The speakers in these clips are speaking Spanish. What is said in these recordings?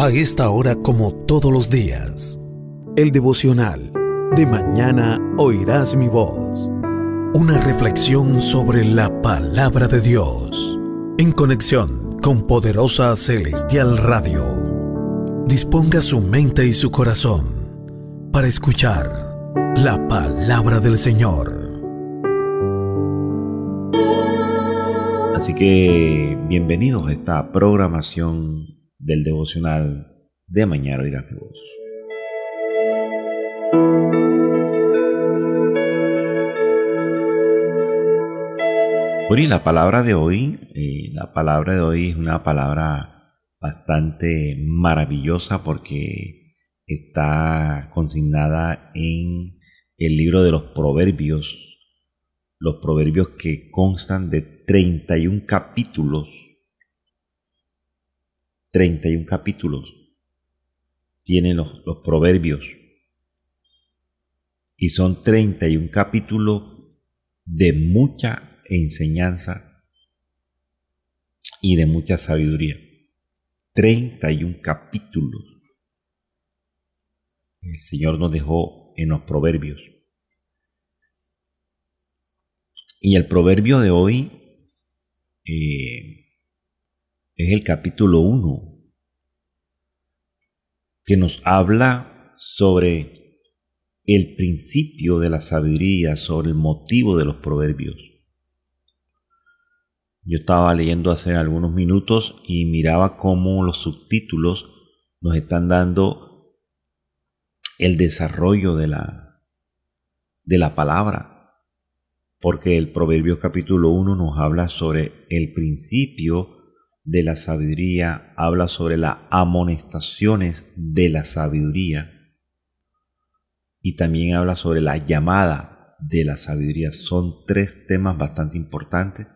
A esta hora, como todos los días, el devocional de mañana oirás mi voz. Una reflexión sobre la palabra de Dios, en conexión con Poderosa Celestial Radio. Disponga su mente y su corazón para escuchar la palabra del Señor. Así que bienvenidos a esta programación del devocional de mañana oirás mi voz. Bueno, y la palabra de hoy es una palabra bastante maravillosa porque está consignada en el libro de los Proverbios que constan de 31 capítulos. 31 capítulos tienen los Proverbios, y son 31 capítulos de mucha enseñanza y de mucha sabiduría. 31 capítulos el Señor nos dejó en los Proverbios. Y el proverbio de hoy es el capítulo 1, que nos habla sobre el principio de la sabiduría, sobre el motivo de los proverbios. Yo estaba leyendo hace algunos minutos y miraba cómo los subtítulos nos están dando el desarrollo de la palabra. Porque el Proverbio capítulo 1 nos habla sobre el principio de la sabiduría, habla sobre las amonestaciones de la sabiduría y también habla sobre la llamada de la sabiduría. Son tres temas bastante importantes.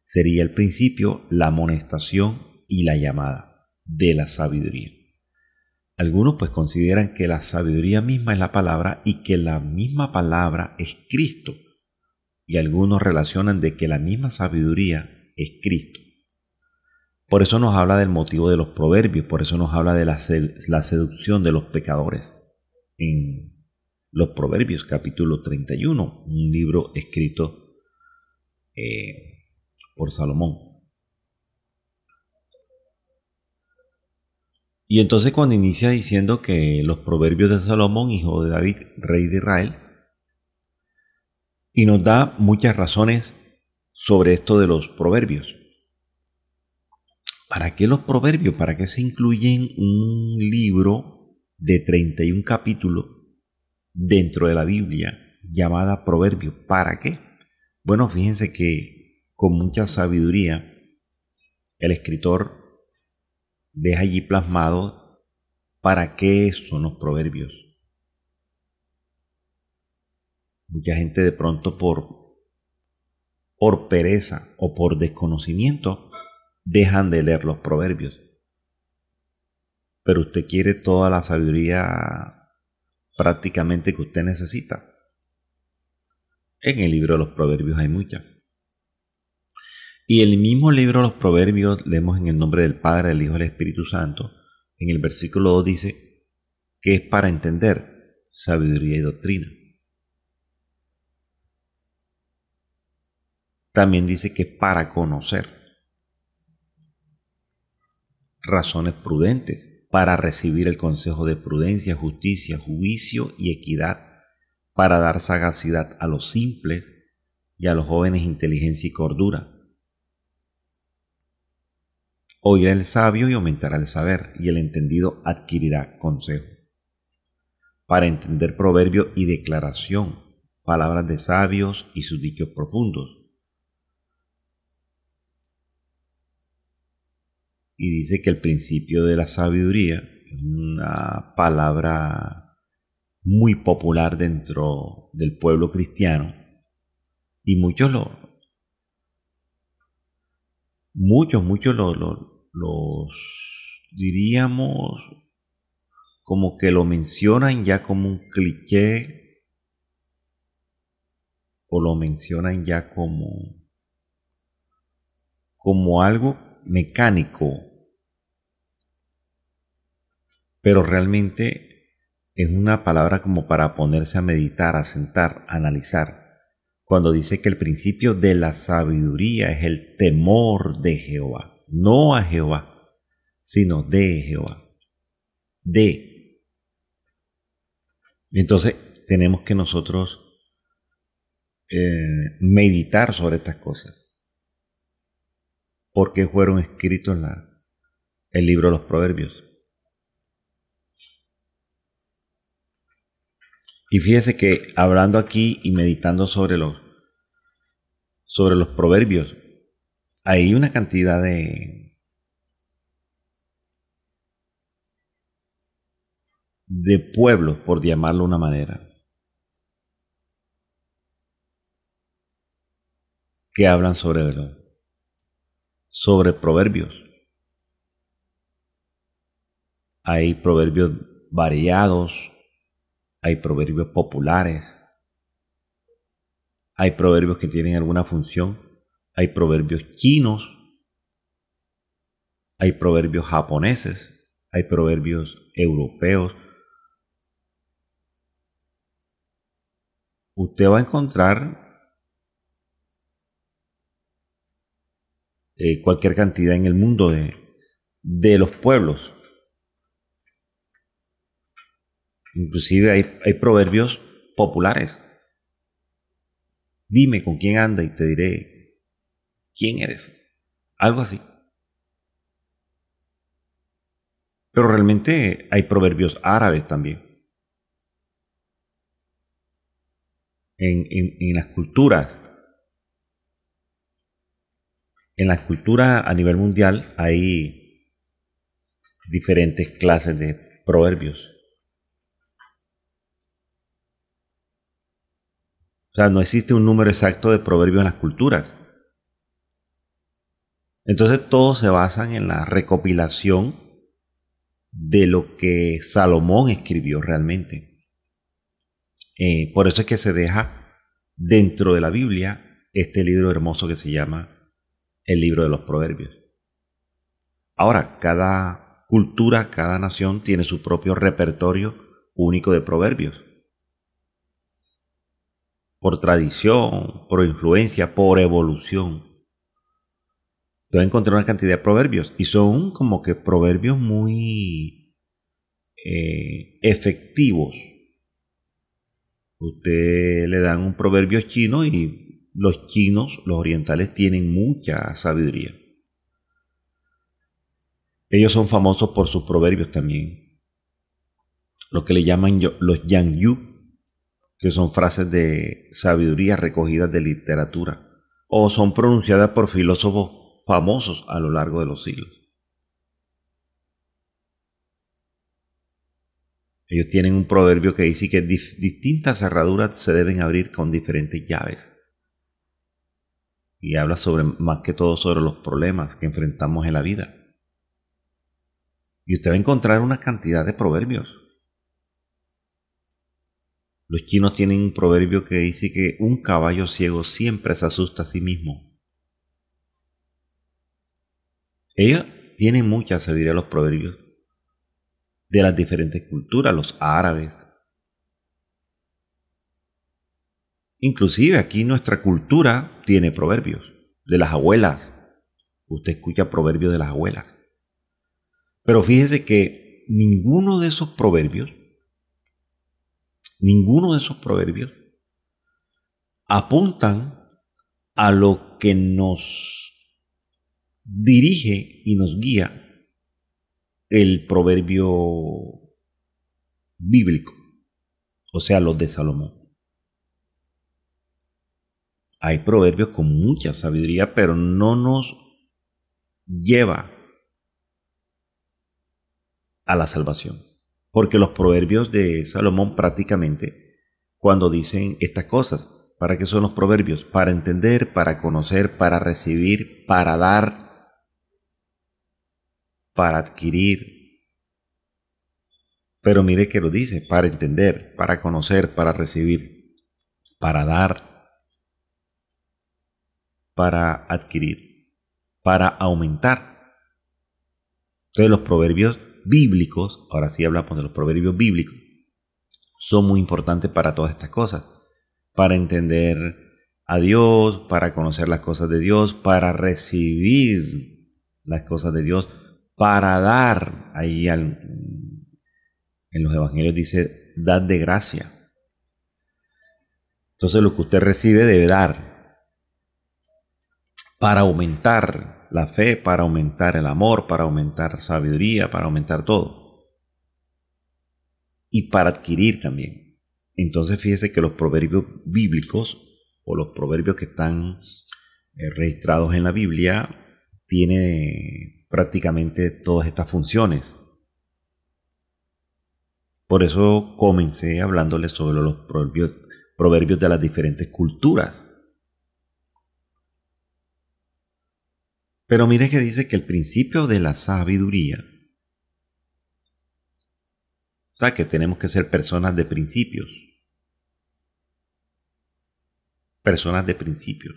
Sería el principio, la amonestación y la llamada de la sabiduría. Algunos pues consideran que la sabiduría misma es la palabra y que la misma palabra es Cristo. Y algunos relacionan de que la misma sabiduría es Cristo. Por eso nos habla del motivo de los proverbios, por eso nos habla de la seducción de los pecadores. En los Proverbios, capítulo 31, un libro escrito por Salomón. Y entonces cuando inicia diciendo que los proverbios de Salomón, hijo de David, rey de Israel, y nos da muchas razones sobre esto de los proverbios. ¿Para qué los proverbios? ¿Para qué se incluyen un libro de 31 capítulos dentro de la Biblia llamada Proverbios? ¿Para qué? Bueno, fíjense que con mucha sabiduría el escritor deja allí plasmado para qué son los proverbios. Mucha gente de pronto por pereza o por desconocimiento dejan de leer los proverbios. Pero usted quiere toda la sabiduría prácticamente que usted necesita. En el libro de los proverbios hay mucha. Y el mismo libro de los proverbios leemos en el nombre del Padre, del Hijo y del Espíritu Santo. En el versículo 2 dice que es para entender sabiduría y doctrina. También dice que para conocer razones prudentes, para recibir el consejo de prudencia, justicia, juicio y equidad, para dar sagacidad a los simples y a los jóvenes inteligencia y cordura. Oirá el sabio y aumentará el saber, y el entendido adquirirá consejo. Para entender proverbio y declaración, palabras de sabios y sus dichos profundos. Y dice que el principio de la sabiduría es una palabra muy popular dentro del pueblo cristiano, y muchos los diríamos como que lo mencionan ya como un cliché, o lo mencionan ya como algo mecánico. pero realmente es una palabra como para ponerse a meditar, a sentar, a analizar. Cuando dice que el principio de la sabiduría es el temor de Jehová, no a Jehová, sino de Jehová. Entonces tenemos que nosotros meditar sobre estas cosas. ¿Por qué fueron escritos en el libro de los Proverbios? Y fíjese que hablando aquí y meditando sobre los proverbios, hay una cantidad de pueblos, por llamarlo de una manera, que hablan sobre proverbios. Hay proverbios variados, hay proverbios populares, hay proverbios que tienen alguna función, hay proverbios chinos, hay proverbios japoneses, hay proverbios europeos. Usted va a encontrar cualquier cantidad en el mundo de los pueblos. Inclusive hay proverbios populares. Dime con quién anda y te diré quién eres. Algo así. Pero realmente hay proverbios árabes también. En las culturas. En la cultura a nivel mundial hay diferentes clases de proverbios. O sea, no existe un número exacto de proverbios en las culturas. Entonces todos se basan en la recopilación de lo que Salomón escribió realmente. Por eso es que se deja dentro de la Biblia este libro hermoso que se llama el libro de los Proverbios. Ahora, cada cultura, cada nación tiene su propio repertorio único de proverbios. Por tradición, por influencia, por evolución. Te vas a encontrar una cantidad de proverbios y son como que proverbios muy efectivos. Usted le dan un proverbio chino y los chinos, los orientales, tienen mucha sabiduría. Ellos son famosos por sus proverbios también. Lo que le llaman los Yanyu, que son frases de sabiduría recogidas de literatura, o son pronunciadas por filósofos famosos a lo largo de los siglos. Ellos tienen un proverbio que dice que distintas cerraduras se deben abrir con diferentes llaves. Y habla más que todo sobre los problemas que enfrentamos en la vida. Y usted va a encontrar una cantidad de proverbios. Los chinos tienen un proverbio que dice que un caballo ciego siempre se asusta a sí mismo. Ellos tienen mucha sabiduría los proverbios de las diferentes culturas, los árabes. Inclusive aquí nuestra cultura tiene proverbios de las abuelas. Usted escucha proverbios de las abuelas. Pero fíjese que ninguno de esos proverbios apuntan a lo que nos dirige y nos guía el proverbio bíblico, o sea, los de Salomón. Hay proverbios con mucha sabiduría, pero no nos lleva a la salvación. Porque los proverbios de Salomón prácticamente, cuando dicen estas cosas, ¿para qué son los proverbios? Para entender, para conocer, para recibir, para dar, para adquirir. Pero mire que lo dice, para entender, para conocer, para recibir, para dar, para adquirir, para aumentar. Entonces los proverbios bíblicos, ahora sí hablamos de los proverbios bíblicos, son muy importantes para todas estas cosas, para entender a Dios, para conocer las cosas de Dios, para recibir las cosas de Dios, para dar. Ahí en los evangelios dice, dad de gracia. Entonces lo que usted recibe debe dar para aumentar la fe, para aumentar el amor, para aumentar sabiduría, para aumentar todo. Y para adquirir también. Entonces fíjese que los proverbios bíblicos o los proverbios que están registrados en la Biblia tiene prácticamente todas estas funciones. Por eso comencé hablándoles sobre los proverbios de las diferentes culturas. Pero mire que dice que el principio de la sabiduría, o sea que tenemos que ser personas de principios. Personas de principios.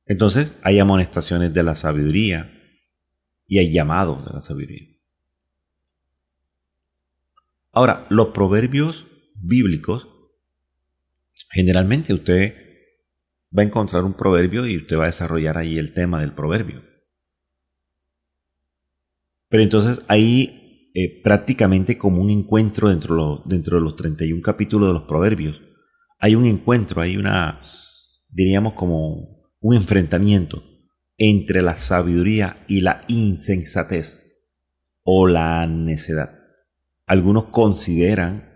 Entonces hay amonestaciones de la sabiduría y hay llamados de la sabiduría. Ahora, los proverbios bíblicos, generalmente usted va a encontrar un proverbio y usted va a desarrollar ahí el tema del proverbio. Pero entonces hay prácticamente como un encuentro dentro de los 31 capítulos de los proverbios. Hay un encuentro, hay diríamos como un enfrentamiento entre la sabiduría y la insensatez o la necedad. Algunos consideran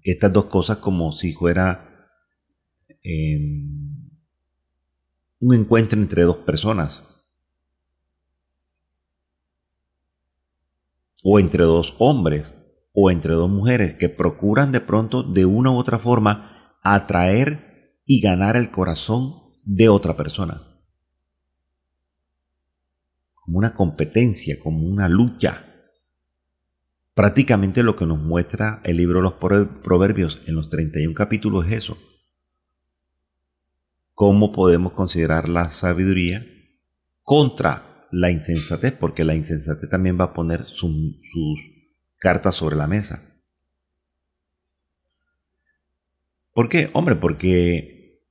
estas dos cosas como si fuera un encuentro entre dos personas o entre dos hombres o entre dos mujeres que procuran de pronto de una u otra forma atraer y ganar el corazón de otra persona. Como una competencia, como una lucha. Prácticamente lo que nos muestra el libro de los Proverbios en los 31 capítulos es eso. ¿Cómo podemos considerar la sabiduría contra la insensatez? Porque la insensatez también va a poner sus cartas sobre la mesa. ¿Por qué? Hombre, porque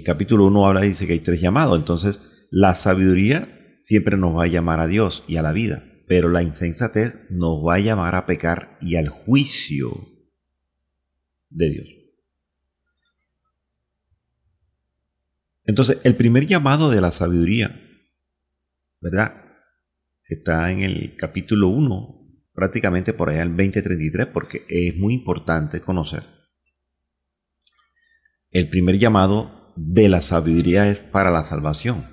capítulo 1 habla y dice que hay 3 llamados. Entonces, la sabiduría siempre nos va a llamar a Dios y a la vida. Pero la insensatez nos va a llamar a pecar y al juicio de Dios. Entonces, el primer llamado de la sabiduría, ¿verdad? Que está en el capítulo 1, prácticamente por allá el 20:33, porque es muy importante conocer. El primer llamado de la sabiduría es para la salvación.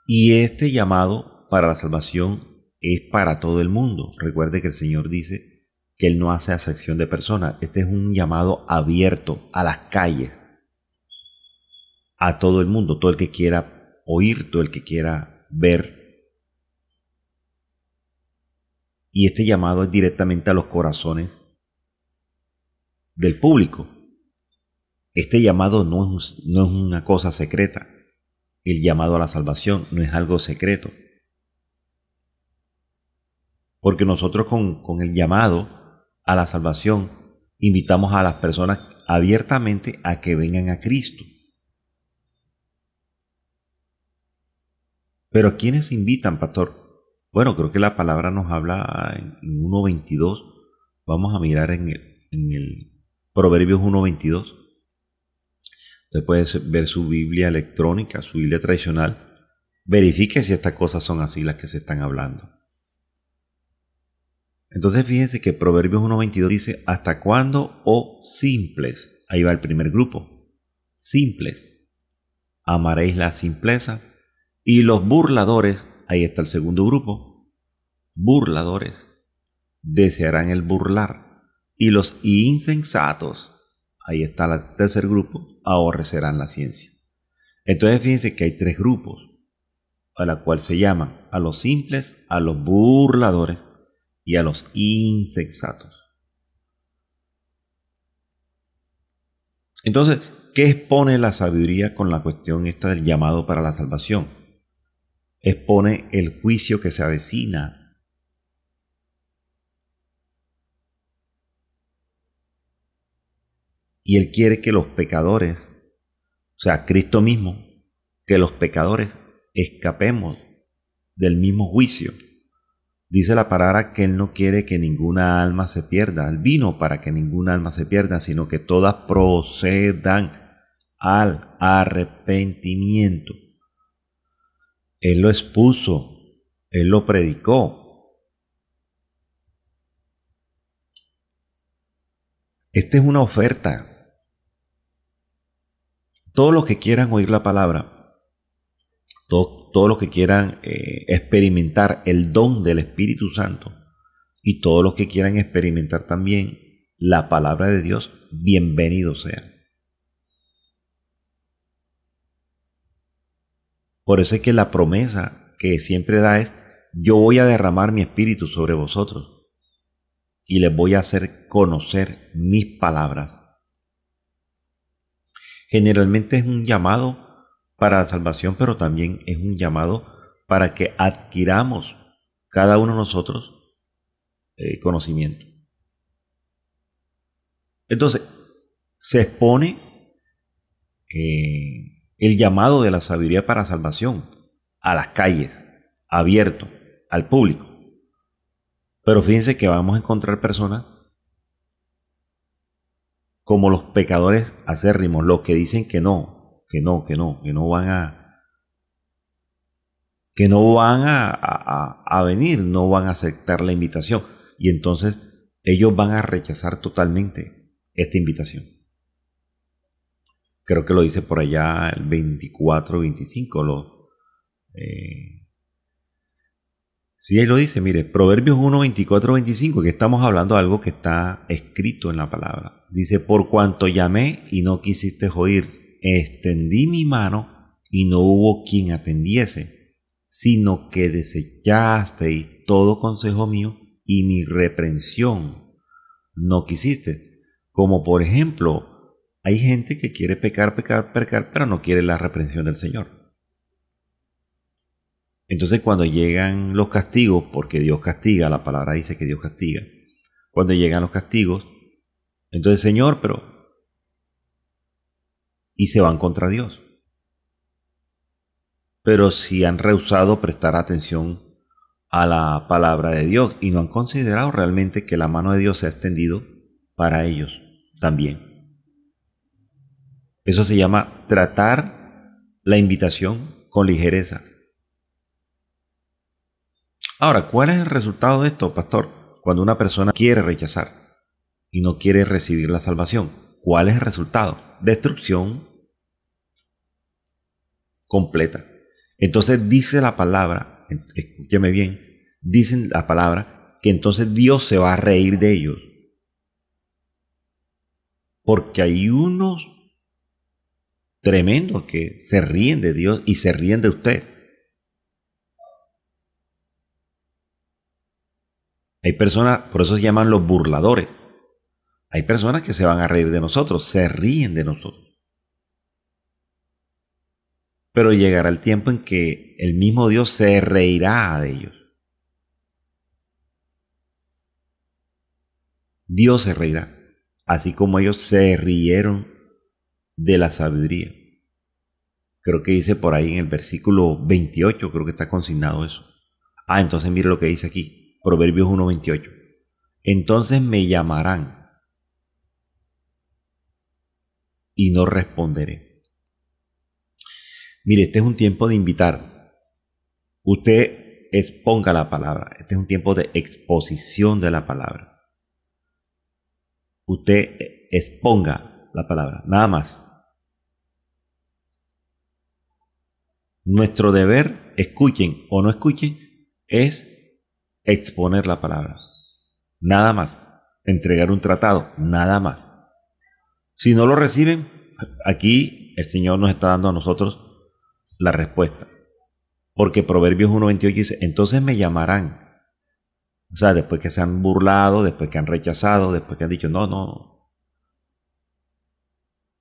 Y este llamado para la salvación es para todo el mundo. Recuerde que el Señor dice que Él no hace acepción de personas. Este es un llamado abierto a las calles, a todo el mundo, todo el que quiera oír, todo el que quiera ver. Y este llamado es directamente a los corazones del público. Este llamado no es una cosa secreta. El llamado a la salvación no es algo secreto. Porque nosotros con el llamado a la salvación invitamos a las personas abiertamente a que vengan a Cristo. Pero ¿quiénes invitan, pastor? Bueno, creo que la palabra nos habla en 1:22. Vamos a mirar en el Proverbios 1:22. Usted puede ver su Biblia electrónica, su Biblia tradicional. Verifique si estas cosas son así las que se están hablando. Entonces fíjense que Proverbios 1:22 dice, ¿hasta cuándo, oh simples? Ahí va el primer grupo. Simples. Amaréis la simpleza. Y los burladores, ahí está el segundo grupo. Burladores. Desearán el burlar. Y los insensatos, ahí está el tercer grupo, aborrecerán la ciencia. Entonces fíjense que hay 3 grupos, a la cual se llaman a los simples, a los burladores y a los insensatos. Entonces, ¿qué expone la sabiduría con la cuestión esta del llamado para la salvación? Expone el juicio que se avecina. Y Él quiere que los pecadores, o sea, Cristo mismo, que los pecadores escapemos del mismo juicio. Dice la palabra que Él no quiere que ninguna alma se pierda. Él vino para que ninguna alma se pierda, sino que todas procedan al arrepentimiento. Él lo expuso, Él lo predicó. Esta es una oferta. Todos los que quieran oír la palabra, todos los que quieran experimentar el don del Espíritu Santo y todos los que quieran experimentar también la palabra de Dios, bienvenidos sean. Por eso es que la promesa que siempre da es: yo voy a derramar mi espíritu sobre vosotros y les voy a hacer conocer mis palabras. Generalmente es un llamado para la salvación, pero también es un llamado para que adquiramos cada uno de nosotros conocimiento. Entonces, se expone el llamado de la sabiduría para salvación a las calles, abierto al público. Pero fíjense que vamos a encontrar personas como los pecadores acérrimos, los que dicen que no van a venir, no van a aceptar la invitación. Y entonces ellos van a rechazar totalmente esta invitación. Creo que lo dice por allá el 24-25. Sí, ahí lo dice, mire, Proverbios 1, 24-25, que estamos hablando de algo que está escrito en la palabra. Dice: por cuanto llamé y no quisiste oír, extendí mi mano y no hubo quien atendiese, sino que desechasteis todo consejo mío y mi reprensión no quisiste. Como por ejemplo, hay gente que quiere pecar, pero no quiere la reprensión del Señor. Entonces cuando llegan los castigos, porque Dios castiga, la palabra dice que Dios castiga, cuando llegan los castigos, entonces Señor, y se van contra Dios. Pero si han rehusado prestar atención a la palabra de Dios y no han considerado realmente que la mano de Dios se ha extendido para ellos también. Eso se llama tratar la invitación con ligereza. Ahora, ¿cuál es el resultado de esto, pastor? Cuando una persona quiere rechazar y no quiere recibir la salvación, ¿cuál es el resultado? Destrucción completa. Entonces dice la palabra, escúcheme bien, dice la palabra que entonces Dios se va a reír de ellos. Porque hay unos tremendos que se ríen de Dios y se ríen de usted. Hay personas, por eso se llaman los burladores. Hay personas que se van a reír de nosotros, se ríen de nosotros. Pero llegará el tiempo en que el mismo Dios se reirá de ellos. Dios se reirá, así como ellos se rieron de la sabiduría. Creo que dice por ahí en el versículo 28, creo que está consignado eso. Entonces mire lo que dice aquí. Proverbios 1:28. Entonces me llamarán y no responderé. Mire, este es un tiempo de invitar. Usted exponga la palabra. Este es un tiempo de exposición de la palabra. Usted exponga la palabra, nada más. Nuestro deber, escuchen o no escuchen, es exponer la palabra. Nada más. Entregar un tratado. Nada más. Si no lo reciben, aquí el Señor nos está dando a nosotros la respuesta. Porque Proverbios 1:28 dice: entonces me llamarán. O sea, después que se han burlado, después que han rechazado, después que han dicho no.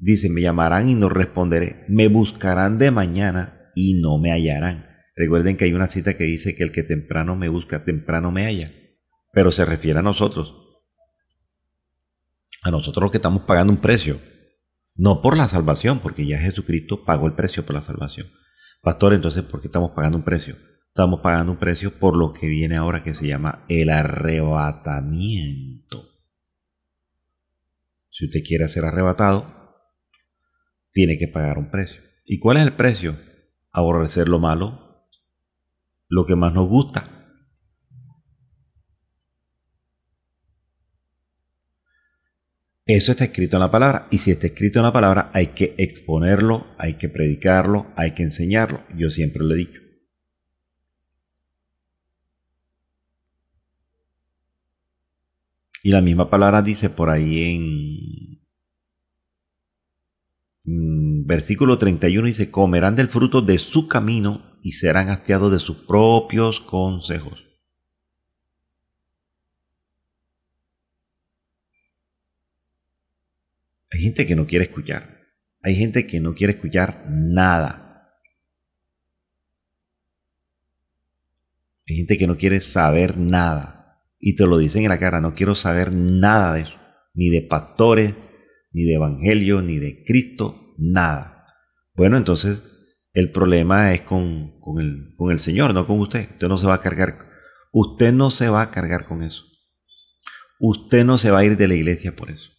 Dice, me llamarán y no responderé. Me buscarán de mañana y no me hallarán. Recuerden que hay una cita que dice que el que temprano me busca, temprano me halla. Pero se refiere a nosotros. A nosotros los que estamos pagando un precio. No por la salvación, porque ya Jesucristo pagó el precio por la salvación. Pastor, entonces, ¿por qué estamos pagando un precio? Estamos pagando un precio por lo que viene ahora, que se llama el arrebatamiento. Si usted quiere ser arrebatado, tiene que pagar un precio. ¿Y cuál es el precio? Aborrecer lo malo, lo que más nos gusta. Eso está escrito en la palabra, y si está escrito en la palabra hay que exponerlo, hay que predicarlo, hay que enseñarlo. Yo siempre lo he dicho. Y la misma palabra dice por ahí en versículo 31, dice, comerán del fruto de su camino y serán hastiados de sus propios consejos. Hay gente que no quiere escuchar. Hay gente que no quiere escuchar nada. Hay gente que no quiere saber nada. Y te lo dicen en la cara, no quiero saber nada de eso. Ni de pastores, ni de evangelio, ni de Cristo, nada. Bueno, entonces el problema es con el Señor, no con usted. Usted no se va a cargar. Usted no se va a cargar con eso. Usted no se va a ir de la iglesia por eso.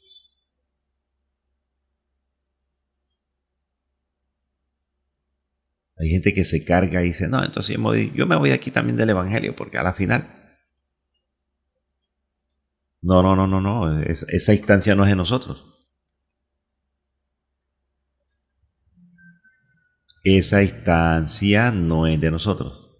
Hay gente que se carga y dice, no, entonces yo me voy aquí también del evangelio, porque a la final... No. Esa instancia no es de nosotros. Esa instancia no es de nosotros.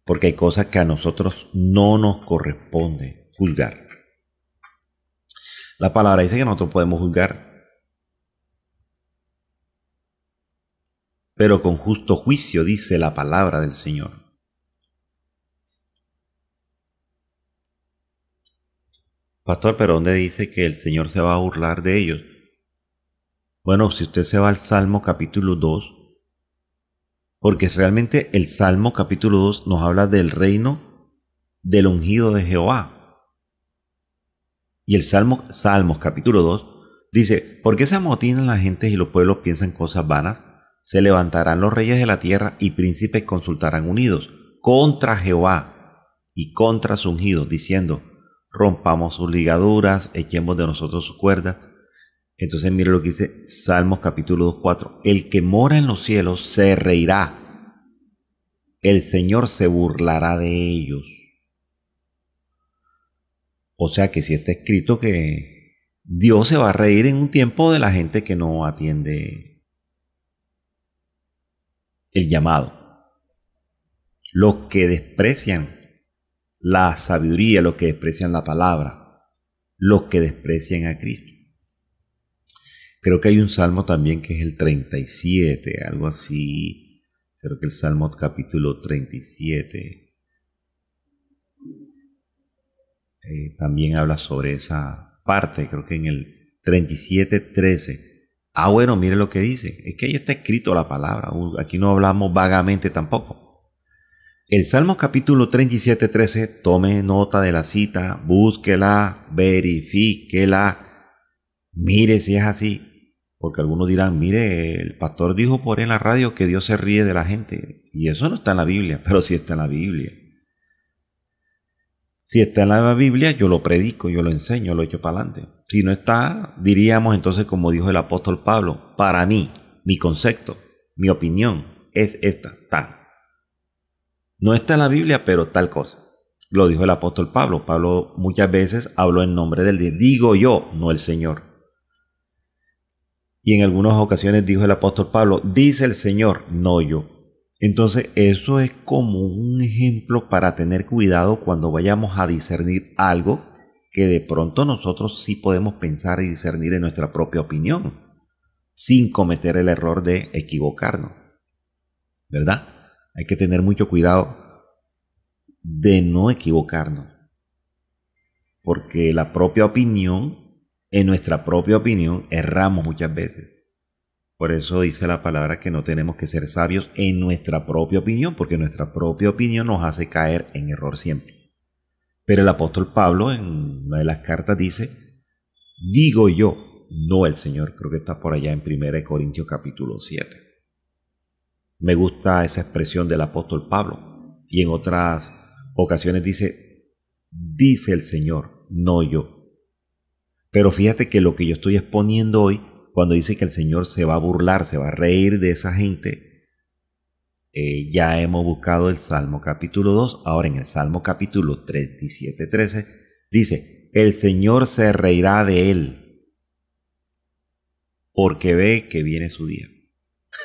Porque hay cosas que a nosotros no nos corresponde juzgar. La palabra dice que nosotros podemos juzgar, pero con justo juicio, dice la palabra del Señor. Pastor, pero ¿dónde dice que el Señor se va a burlar de ellos? Bueno, si usted se va al Salmo capítulo 2, porque realmente el Salmo capítulo 2 nos habla del reino del ungido de Jehová. Y el Salmos capítulo 2 dice, ¿por qué se amotinan las gentes y los pueblos piensan cosas vanas? Se levantarán los reyes de la tierra y príncipes consultarán unidos contra Jehová y contra su ungido, diciendo, rompamos sus ligaduras, echemos de nosotros sus cuerdas. Entonces mire lo que dice Salmos capítulo 2, 4. El que mora en los cielos se reirá. El Señor se burlará de ellos. O sea que si está escrito que Dios se va a reír en un tiempo de la gente que no atiende el llamado. Los que desprecian la sabiduría, los que desprecian la palabra, los que desprecian a Cristo. Creo que hay un salmo también que es el 37, algo así. Creo que el Salmo capítulo 37 también habla sobre esa parte. Creo que en el 37:13. Ah, bueno, mire lo que dice. Es que ahí está escrito la palabra. Aquí no hablamos vagamente tampoco. El Salmo capítulo 37:13, tome nota de la cita, búsquela, verifíquela, mire si es así, porque algunos dirán, mire, el pastor dijo por en la radio que Dios se ríe de la gente, y eso no está en la Biblia, pero sí está en la Biblia. Si está en la Biblia, yo lo predico, yo lo enseño, lo echo para adelante. Si no está, diríamos entonces como dijo el apóstol Pablo, para mí, mi concepto, mi opinión es esta, tal. No está en la Biblia, pero tal cosa. Lo dijo el apóstol Pablo. Pablo muchas veces habló en nombre del Dios. Digo yo, no el Señor. Y en algunas ocasiones dijo el apóstol Pablo, dice el Señor, no yo. Entonces eso es como un ejemplo para tener cuidado cuando vayamos a discernir algo que de pronto nosotros sí podemos pensar y discernir en nuestra propia opinión, sin cometer el error de equivocarnos. ¿Verdad? Hay que tener mucho cuidado de no equivocarnos, porque la propia opinión En nuestra propia opinión erramos muchas veces. Por eso dice la palabra que no tenemos que ser sabios en nuestra propia opinión, porque nuestra propia opinión nos hace caer en error siempre. Pero el apóstol Pablo en una de las cartas dice, digo yo, no el Señor. Creo que está por allá en 1 Corintios capítulo 7. Me gusta esa expresión del apóstol Pablo. Y en otras ocasiones dice el Señor, no yo. Pero fíjate que lo que yo estoy exponiendo hoy, cuando dice que el Señor se va a burlar, se va a reír de esa gente, ya hemos buscado el Salmo capítulo 2. Ahora en el Salmo capítulo 37:13 dice, el Señor se reirá de él, porque ve que viene su día.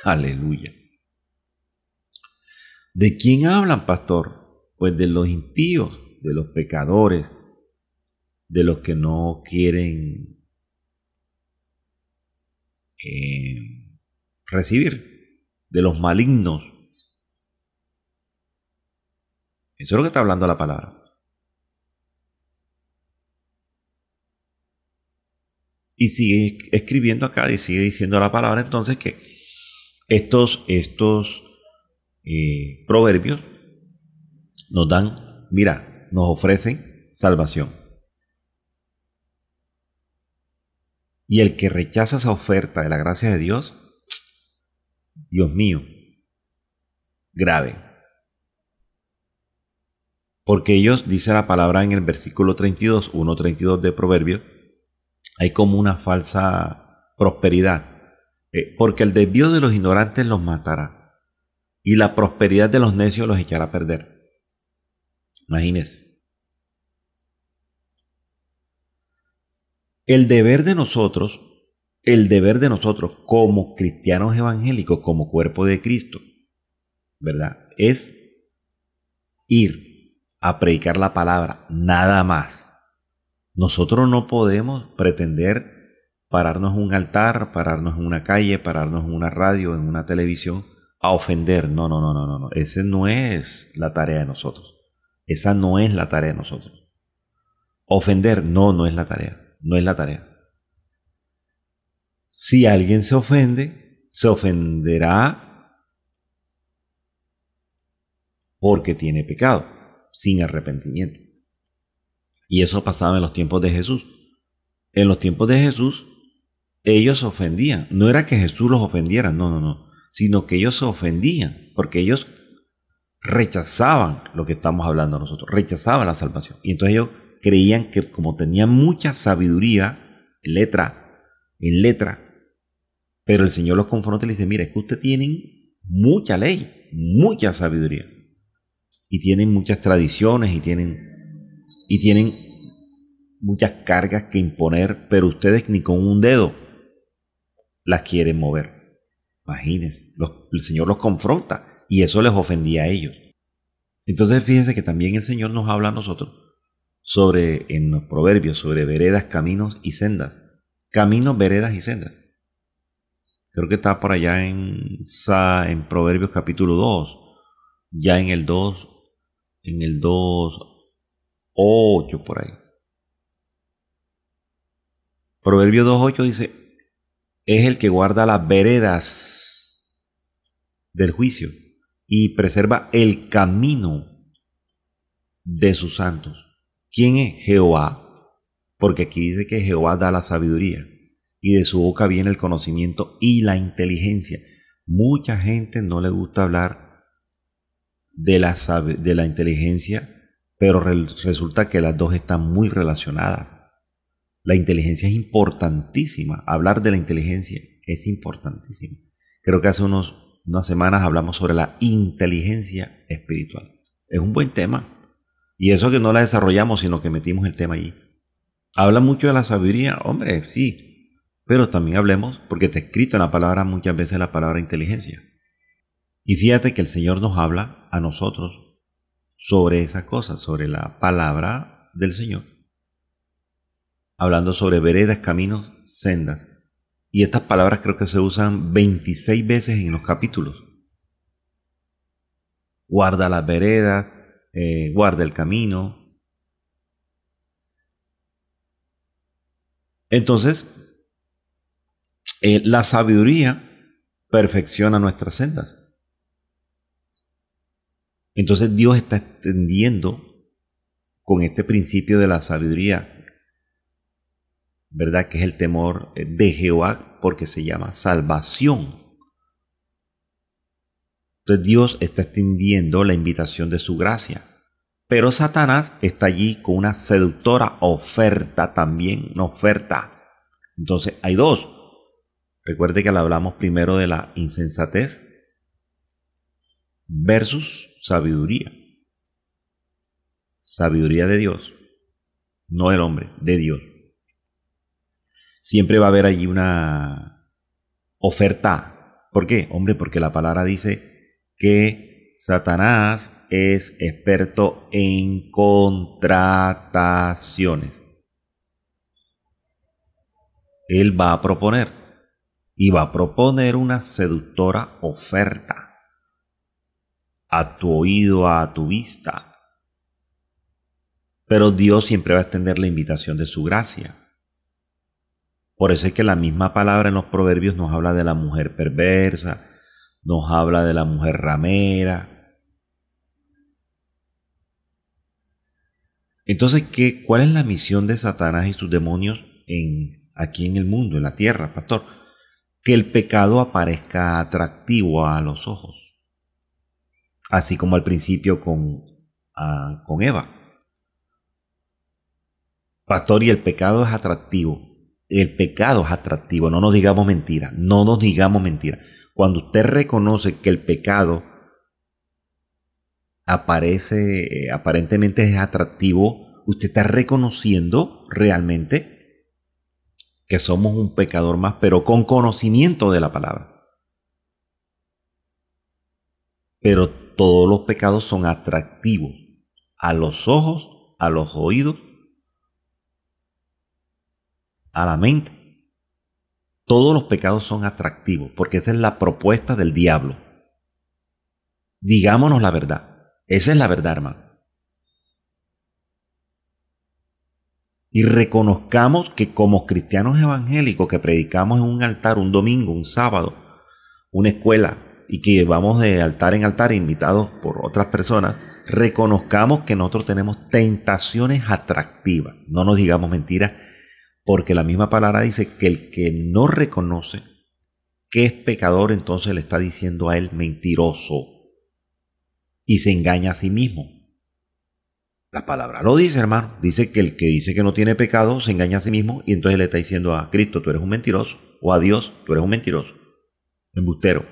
Aleluya. ¿De quién hablan, pastor? Pues de los impíos, de los pecadores, de los que no quieren recibir, de los malignos. Eso es lo que está hablando la palabra. Y sigue escribiendo acá y sigue diciendo la palabra entonces que estos proverbios nos dan, mira, nos ofrecen salvación. Y el que rechaza esa oferta de la gracia de Dios, Dios mío, grave. Porque ellos, dice la palabra en el versículo 32, 1:32 de Proverbios, hay como una falsa prosperidad. Porque el desvío de los ignorantes los matará, y la prosperidad de los necios los echará a perder. Imagínense. El deber de nosotros como cristianos evangélicos, como cuerpo de Cristo, ¿verdad? Es ir a predicar la palabra, nada más. Nosotros no podemos pretender pararnos en un altar, pararnos en una calle, pararnos en una radio, en una televisión, a ofender. No. Esa no es la tarea de nosotros. Esa no es la tarea de nosotros. Ofender, no es la tarea. No es la tarea. Si alguien se ofende, se ofenderá porque tiene pecado, sin arrepentimiento. Y eso pasaba en los tiempos de Jesús. En los tiempos de Jesús, ellos se ofendían. No era que Jesús los ofendiera, no. Sino que ellos se ofendían, porque ellos rechazaban lo que estamos hablando nosotros, rechazaban la salvación. Y entonces ellos creían que como tenían mucha sabiduría en letra, pero el Señor los confronta y les dice, mira, es que ustedes tienen mucha ley, mucha sabiduría, y tienen muchas tradiciones, y tienen muchas cargas que imponer, pero ustedes ni con un dedo las quieren mover. Imagínense, el Señor los confronta, y eso les ofendía a ellos. Entonces fíjense que también el Señor nos habla a nosotros en los proverbios, sobre veredas, caminos y sendas. Caminos, veredas y sendas. Creo que está por allá en Proverbios capítulo 2, ya en el 2:8 por ahí. Proverbio 2:8 dice, es el que guarda las veredas del juicio y preserva el camino de sus santos. ¿Quién es? Jehová, porque aquí dice que Jehová da la sabiduría y de su boca viene el conocimiento y la inteligencia. Mucha gente no le gusta hablar de la inteligencia, pero resulta que las dos están muy relacionadas. La inteligencia es importantísima. Hablar de la inteligencia es importantísimo. Creo que hace unas semanas hablamos sobre la inteligencia espiritual. Es un buen tema. Y eso que no la desarrollamos, sino que metimos el tema allí. Habla mucho de la sabiduría, hombre, sí. Pero también hablemos, porque está escrito en la palabra muchas veces la palabra inteligencia. Y fíjate que el Señor nos habla a nosotros sobre esas cosas, sobre la palabra del Señor. Hablando sobre veredas, caminos, sendas. Y estas palabras creo que se usan 26 veces en los capítulos. Guarda las veredas, guarda el camino. Entonces, la sabiduría perfecciona nuestras sendas. Entonces Dios está extendiendo con este principio de la sabiduría, ¿verdad? Que es el temor de Jehová, porque se llama salvación. Entonces Dios está extendiendo la invitación de su gracia. Pero Satanás está allí con una seductora oferta también, una oferta. Entonces hay dos. Recuerde que hablamos primero de la insensatez versus sabiduría. Sabiduría de Dios, no del hombre, de Dios. Siempre va a haber allí una oferta. ¿Por qué? Hombre, porque la palabra dice que Satanás es experto en contrataciones. Él va a proponer y va a proponer una seductora oferta a tu oído, a tu vista. Pero Dios siempre va a extender la invitación de su gracia. Por eso es que la misma palabra en los proverbios nos habla de la mujer perversa, nos habla de la mujer ramera. Entonces, ¿cuál es la misión de Satanás y sus demonios aquí en el mundo, en la tierra, pastor? Que el pecado aparezca atractivo a los ojos, así como al principio con Eva. Pastor, y el pecado es atractivo. El pecado es atractivo, no nos digamos mentira, no nos digamos mentira. Cuando usted reconoce que el pecado aparentemente es atractivo, usted está reconociendo realmente que somos un pecador más, pero con conocimiento de la palabra. Pero todos los pecados son atractivos a los ojos, a los oídos, a la mente. Todos los pecados son atractivos, porque esa es la propuesta del diablo. Digámonos la verdad. Esa es la verdad, hermano. Y reconozcamos que como cristianos evangélicos que predicamos en un altar, un domingo, un sábado, una escuela, y que vamos de altar en altar invitados por otras personas, reconozcamos que nosotros tenemos tentaciones atractivas. No nos digamos mentiras, porque la misma palabra dice que el que no reconoce que es pecador, entonces le está diciendo a él mentiroso y se engaña a sí mismo. La palabra lo dice, hermano. Dice que el que dice que no tiene pecado se engaña a sí mismo y entonces le está diciendo a Cristo, tú eres un mentiroso, o a Dios, tú eres un mentiroso, embustero.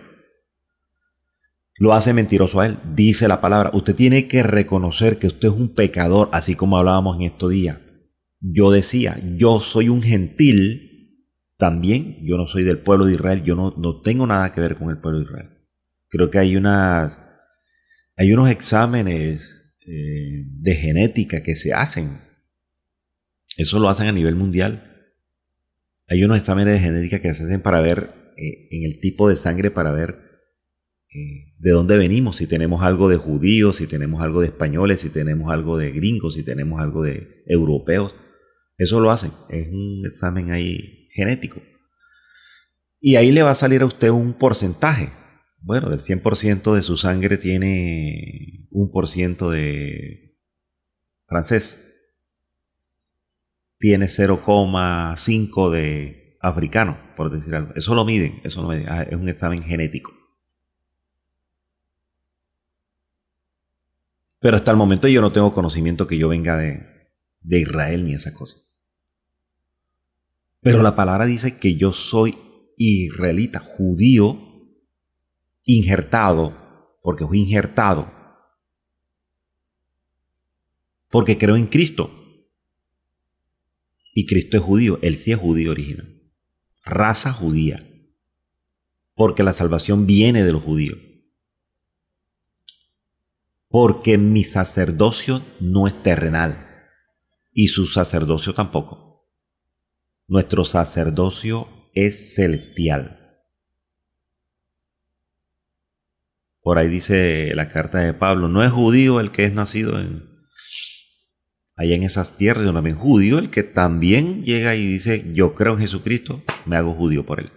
Lo hace mentiroso a él. Dice la palabra, usted tiene que reconocer que usted es un pecador, así como hablábamos en estos días. Yo decía, yo soy un gentil también, yo no soy del pueblo de Israel, yo no tengo nada que ver con el pueblo de Israel. Creo que hay unos exámenes de genética que se hacen. Eso lo hacen a nivel mundial. Hay unos exámenes de genética que se hacen para ver en el tipo de sangre, para ver de dónde venimos, si tenemos algo de judíos, si tenemos algo de españoles, si tenemos algo de gringos, si tenemos algo de europeos. Eso lo hacen, es un examen ahí genético. Y ahí le va a salir a usted un porcentaje. Bueno, del 100% de su sangre tiene 1% de francés. Tiene 0,5 de africano, por decir algo. Eso lo miden, es un examen genético. Pero hasta el momento yo no tengo conocimiento que yo venga de Israel ni esas cosas. Pero la palabra dice que yo soy israelita, judío, injertado, porque fui injertado, porque creo en Cristo. Y Cristo es judío, él sí es judío original, raza judía, porque la salvación viene de los judíos. Porque mi sacerdocio no es terrenal y su sacerdocio tampoco. Nuestro sacerdocio es celestial. Por ahí dice la carta de Pablo, no es judío el que es nacido allá en esas tierras de un también judío, el que también llega y dice, yo creo en Jesucristo, me hago judío por él.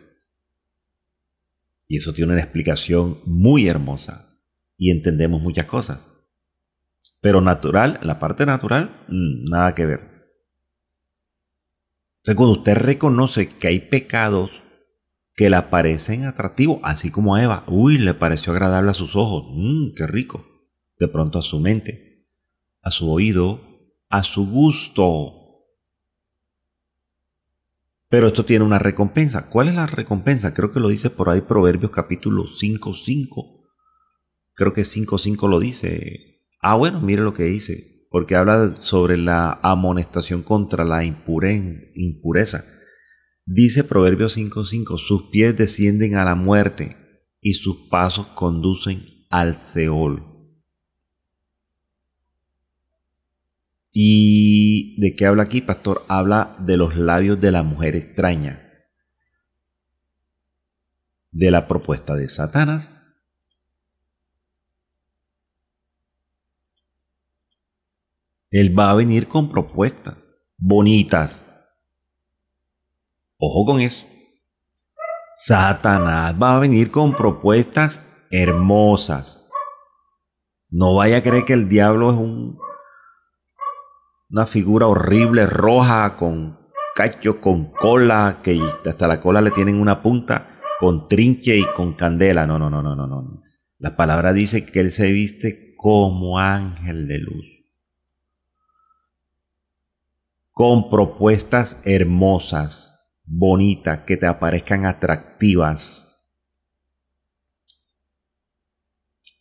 Y eso tiene una explicación muy hermosa y entendemos muchas cosas. Pero natural, la parte natural, nada que ver. Entonces, cuando usted reconoce que hay pecados que le parecen atractivos, así como a Eva, le pareció agradable a sus ojos, qué rico. De pronto a su mente, a su oído, a su gusto. Pero esto tiene una recompensa. ¿Cuál es la recompensa? Creo que lo dice por ahí Proverbios capítulo 5:5. Creo que 5:5 lo dice. Bueno, mire lo que dice. Porque habla sobre la amonestación contra la impureza. Dice Proverbios 5:5, sus pies descienden a la muerte y sus pasos conducen al Seol. ¿Y de qué habla aquí, pastor? Habla de los labios de la mujer extraña, de la propuesta de Satanás. Él va a venir con propuestas bonitas. Ojo con eso. Satanás va a venir con propuestas hermosas. No vaya a creer que el diablo es una figura horrible, roja, con cacho, con cola, que hasta la cola le tienen una punta, con trinche y con candela. No. La palabra dice que él se viste como ángel de luz, con propuestas hermosas, bonitas, que te aparezcan atractivas.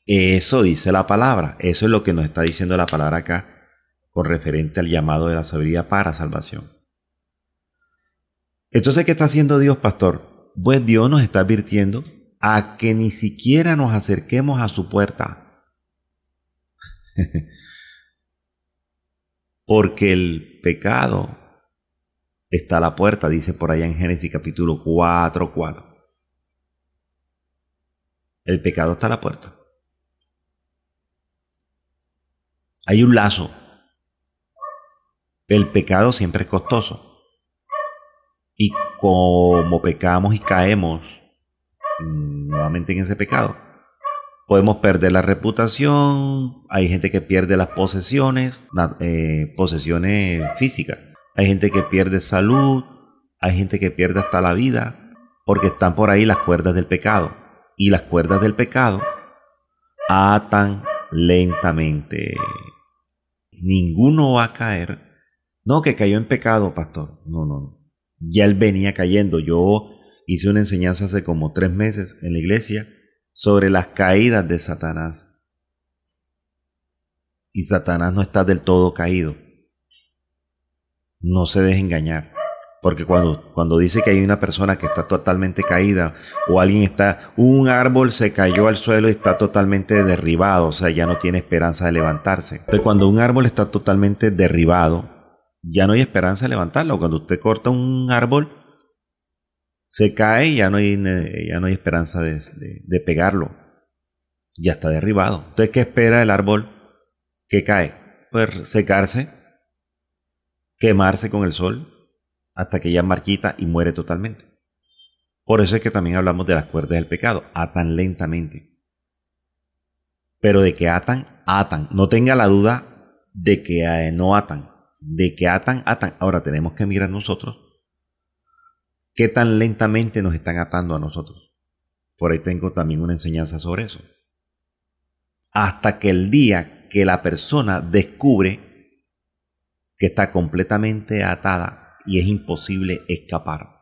Eso dice la palabra. Eso es lo que nos está diciendo la palabra acá con referente al llamado de la sabiduría para salvación. Entonces, ¿qué está haciendo Dios, pastor? Pues Dios nos está advirtiendo a que ni siquiera nos acerquemos a su puerta. Porque el pecado está a la puerta, dice por allá en Génesis capítulo 4:4. El pecado está a la puerta. Hay un lazo. El pecado siempre es costoso. Y como pecamos y caemos nuevamente en ese pecado, podemos perder la reputación. Hay gente que pierde las posesiones físicas. Hay gente que pierde salud. Hay gente que pierde hasta la vida. Porque están por ahí las cuerdas del pecado. Y las cuerdas del pecado atan lentamente. Ninguno va a caer. No, que cayó en pecado, pastor. No. Ya él venía cayendo. Yo hice una enseñanza hace como 3 meses en la iglesia sobre las caídas de Satanás. Y Satanás no está del todo caído. No se deje engañar. Porque cuando dice que hay una persona que está totalmente caída, o un árbol se cayó al suelo y está totalmente derribado, o sea, ya no tiene esperanza de levantarse. Pero cuando un árbol está totalmente derribado, ya no hay esperanza de levantarlo. Cuando usted corta un árbol, se cae y ya no hay esperanza de pegarlo. Ya está derribado. Entonces, ¿qué espera el árbol que cae? Pues secarse, quemarse con el sol, hasta que ya marchita y muere totalmente. Por eso es que también hablamos de las cuerdas del pecado. Atan lentamente. Pero de que atan, atan. No tenga la duda de que no atan. De que atan. Ahora tenemos que mirar nosotros qué tan lentamente nos están atando a nosotros. Por ahí tengo también una enseñanza sobre eso. Hasta que el día que la persona descubre que está completamente atada y es imposible escapar.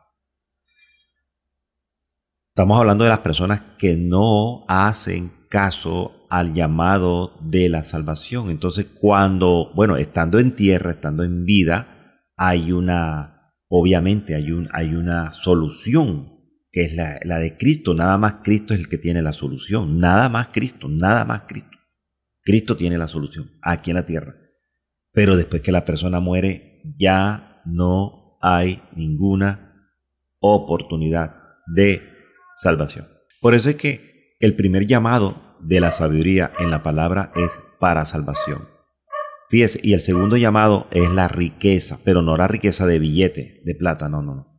Estamos hablando de las personas que no hacen caso al llamado de la salvación. Entonces, estando en tierra, estando en vida, obviamente hay una solución, que es la de Cristo. Nada más Cristo es el que tiene la solución. Nada más Cristo. Cristo tiene la solución aquí en la tierra. Pero después que la persona muere, ya no hay ninguna oportunidad de salvación. Por eso es que el primer llamado de la sabiduría en la palabra es para salvación. Fíjese, y el segundo llamado es la riqueza, pero no la riqueza de billete, de plata, no.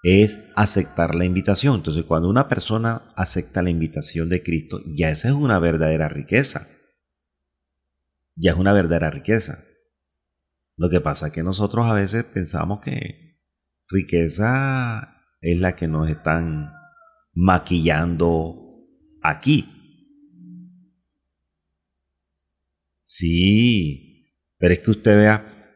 Es aceptar la invitación. Entonces, cuando una persona acepta la invitación de Cristo, ya esa es una verdadera riqueza. Ya es una verdadera riqueza. Lo que pasa es que nosotros a veces pensamos que riqueza es la que nos están maquillando aquí. Sí, pero es que usted vea,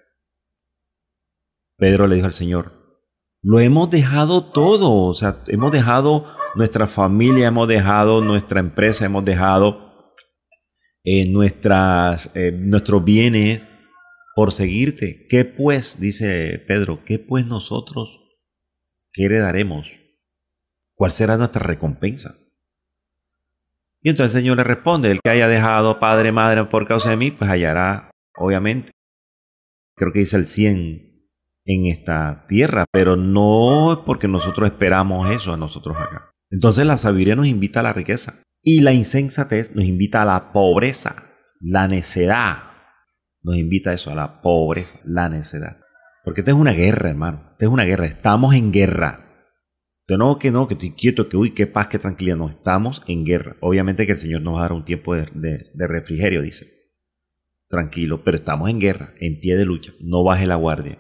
Pedro le dijo al Señor, lo hemos dejado todo, o sea, hemos dejado nuestra familia, hemos dejado nuestra empresa, hemos dejado nuestros bienes por seguirte. ¿Qué pues, dice Pedro, qué pues nosotros, qué heredaremos? ¿Cuál será nuestra recompensa? Y entonces el Señor le responde, el que haya dejado padre, madre por causa de mí, pues hallará, obviamente, creo que dice el 100 en esta tierra, pero no es porque nosotros esperamos eso a nosotros acá. Entonces la sabiduría nos invita a la riqueza y la insensatez nos invita a la pobreza, la necedad. Nos invita a eso, a la pobreza, la necedad. Porque esta es una guerra, hermano. Esta es una guerra. Estamos en guerra. Que estoy quieto, que uy, qué paz, qué tranquilidad. No, estamos en guerra. Obviamente que el Señor nos va a dar un tiempo de refrigerio, dice. Tranquilo, pero estamos en guerra, en pie de lucha. No baje la guardia.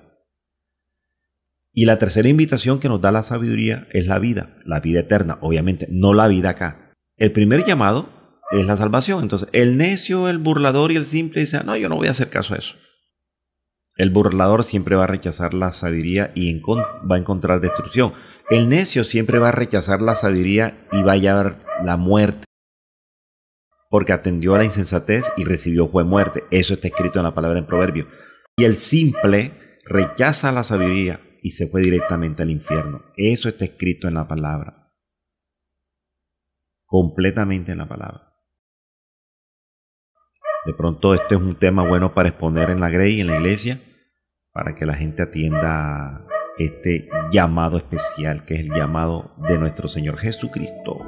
Y la tercera invitación que nos da la sabiduría es la vida eterna, obviamente, no la vida acá. El primer llamado es la salvación. Entonces, el necio, el burlador y el simple dicen, no, yo no voy a hacer caso a eso. El burlador siempre va a rechazar la sabiduría y va a encontrar destrucción. El necio siempre va a rechazar la sabiduría y va a hallar la muerte, porque atendió a la insensatez y recibió fue muerte. Eso está escrito en la palabra en Proverbios. Y el simple rechaza la sabiduría y se fue directamente al infierno. Eso está escrito en la palabra. Completamente en la palabra. De pronto este es un tema bueno para exponer en la Grey, en la iglesia, para que la gente atienda este llamado especial que es el llamado de nuestro Señor Jesucristo.